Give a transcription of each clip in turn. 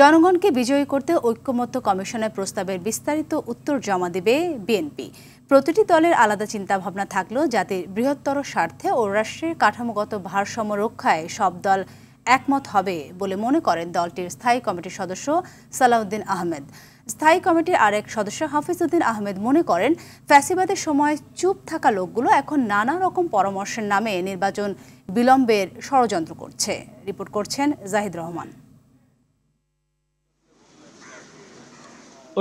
জনগণকে বিজয়ী করতে ঐক্যমত্য কমিশনের প্রস্তাবের বিস্তারিত উত্তর জমা দেবে বিএনপি। প্রতিটি দলের আলাদা চিন্তাভাবনা থাকলেও জাতির বৃহত্তর স্বার্থে ও রাষ্ট্রের কাঠামোগত ভারসাম্য রক্ষায় সব দল একমত হবে বলে মনে করেন দলটির স্থায়ী কমিটির সদস্য সালাউদ্দিন আহমেদ। স্থায়ী কমিটির আরেক সদস্য হাফিজউদ্দিন আহমেদ মনে করেন, ফ্যাসিবাদের সময় চুপ থাকা লোকগুলো এখন নানা রকম পরামর্শের নামে নির্বাচন বিলম্বের ষড়যন্ত্র করছে। রিপোর্ট করছেন জাহিদ রহমান।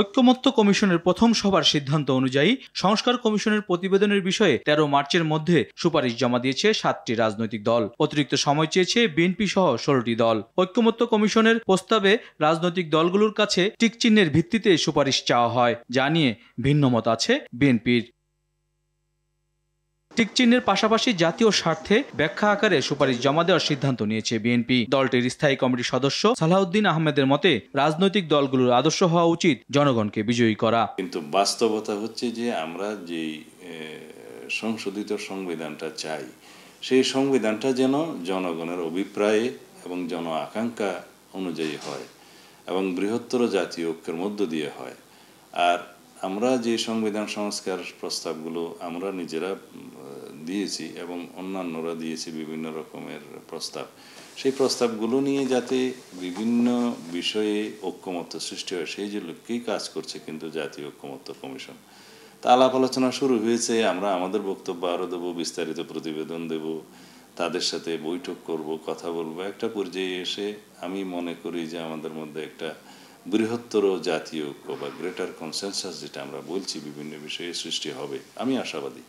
ঐক্যমত্য কমিশনের প্রথম সভার সিদ্ধান্ত অনুযায়ী সংস্কার কমিশনের প্রতিবেদনের বিষয়ে 13 মার্চের মধ্যে সুপারিশ জমা দিয়েছে 7টি রাজনৈতিক দল। অতিরিক্ত সময় চেয়েছে বিএনপি সহ 16টি দল। ঐক্যমত্য কমিশনের প্রস্তাবে রাজনৈতিক দলগুলোর কাছে টিকচিহ্নের ভিত্তিতে সুপারিশ চাওয়া হয়, যা নিয়ে ভিন্নমত আছে বিএনপির। টিকচিহ্নের পাশাপাশি জাতীয় স্বার্থে ব্যাখ্যা আকারে সুপারিশ জমা দেওয়ার সিদ্ধান্ত নিয়েছে বিএনপি। দলটির স্থায়ী কমিটির সদস্য সালাউদ্দিন আহমেদের মতে, রাজনৈতিক দলগুলোর আদর্শ হওয়া উচিত জনগণকে বিজয়ী করা। কিন্তু বাস্তবতা হচ্ছে যে আমরা যে সংশোধিত সংবিধানটা চাই, সেই সংবিধানটা যেন জনগণের অভিপ্রায়ে এবং জন আকাঙ্ক্ষা অনুযায়ী হয় এবং বৃহত্তর জাতীয় ঐক্যের মধ্য দিয়ে হয়। আর আমরা যে সংবিধান সংস্কার প্রস্তাবগুলো আমরা নিজেরা দিয়েছি এবং অন্যান্যরা দিয়েছি বিভিন্ন রকমের প্রস্তাব, সেই প্রস্তাবগুলো নিয়ে যাতে বিভিন্ন বিষয়ে ঐক্যমত্য সৃষ্টি হয়, সেই যে লক্ষ্যেই কাজ করছে কিন্তু জাতীয় ঐক্যমত্য কমিশন। তা আলাপ আলোচনা শুরু হয়েছে, আমরা আমাদের বক্তব্য আরও দেবো, বিস্তারিত প্রতিবেদন দেব, তাদের সাথে বৈঠক করব, কথা বলবো। একটা পর্যায়ে এসে আমি মনে করি যে আমাদের মধ্যে একটা বৃহত্তর জাতীয় ঐক্য বা গ্রেটার কনসেনসাস যেটা আমরা বলছি বিভিন্ন বিষয়ে সৃষ্টি হবে, আমি আশাবাদী।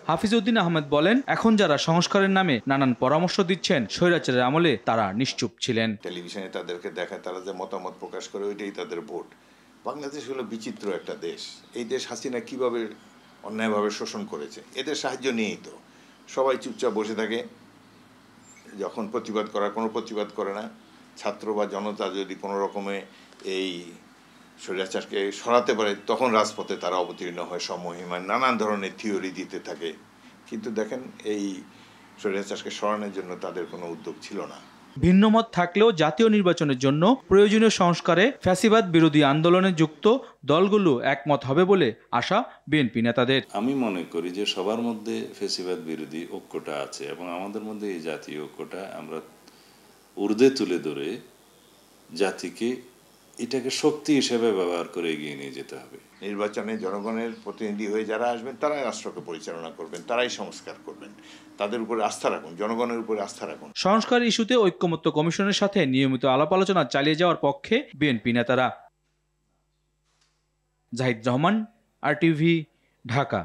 হাফিজউদ্দিন আহমেদ বলেন, এখন যারা সংস্কারের নামে নানান পরামর্শ দিচ্ছেন, স্বৈরাচারের আমলে তারা নিশ্চুপ ছিলেন। টেলিভিশনে তাদেরকে দেখায়, তারা যে মতামত প্রকাশ করে ওইটাই তাদের ভোট। বাংলাদেশ হলো বিচিত্র একটা দেশ। এই দেশ হাসিনা কিভাবে অন্যায়ভাবে শোষণ করেছে, এদের সাহায্য নিয়েই তো সবাই চুপচাপ বসে থাকে। যখন প্রতিবাদ করার কোনো প্রতিবাদ করে না। ছাত্র বা জনতা যদি কোনো রকমে এই স্বৈরাচারকে সরাতে পারে, তখন রাজপথে তারা অবতীর্ণ হয় সমহিমায়, নানান ধরনের থিওরি দিতে থাকে। কিন্তু দেখেন, এই স্বৈরাচারকে সরানোর জন্য তাদের কোনো উদ্যোগ ছিল না। ভিন্নমত থাকলেও জাতীয় নির্বাচনের জন্য প্রয়োজনীয় সংস্কারে ফ্যাসিবাদ বিরোধী আন্দোলনে যুক্ত দলগুলো একমত হবে বলে আশা বিএনপি নেতাদের। আমি মনে করি যে সবার মধ্যে ফ্যাসিবাদ বিরোধী ঐক্যটা আছে এবং আমাদের মধ্যে এই জাতীয় ঐক্যটা আমরা ঊর্ধ্বে তুলে ধরে জাতিকে এটাকে শক্তি হিসেবে ব্যবহার করে এগিয়ে নিয়ে যেতে হবে। নির্বাচনে জনগণের প্রতিনিধি হয়ে যারা আসবেন, তারাই রাষ্ট্রকে পরিচালনা করবেন, তারাই সংস্কার করবেন। তাদের উপরে আস্থা রাখুন, জনগণের উপরে আস্থা রাখুন। সংস্কার ইস্যুতে ঐক্যমত্য কমিশনের সাথে নিয়মিত আলাপ আলোচনা চালিয়ে যাওয়ার পক্ষে বিএনপি নেতারা। জাহিদ রহমান, RTV, ঢাকা।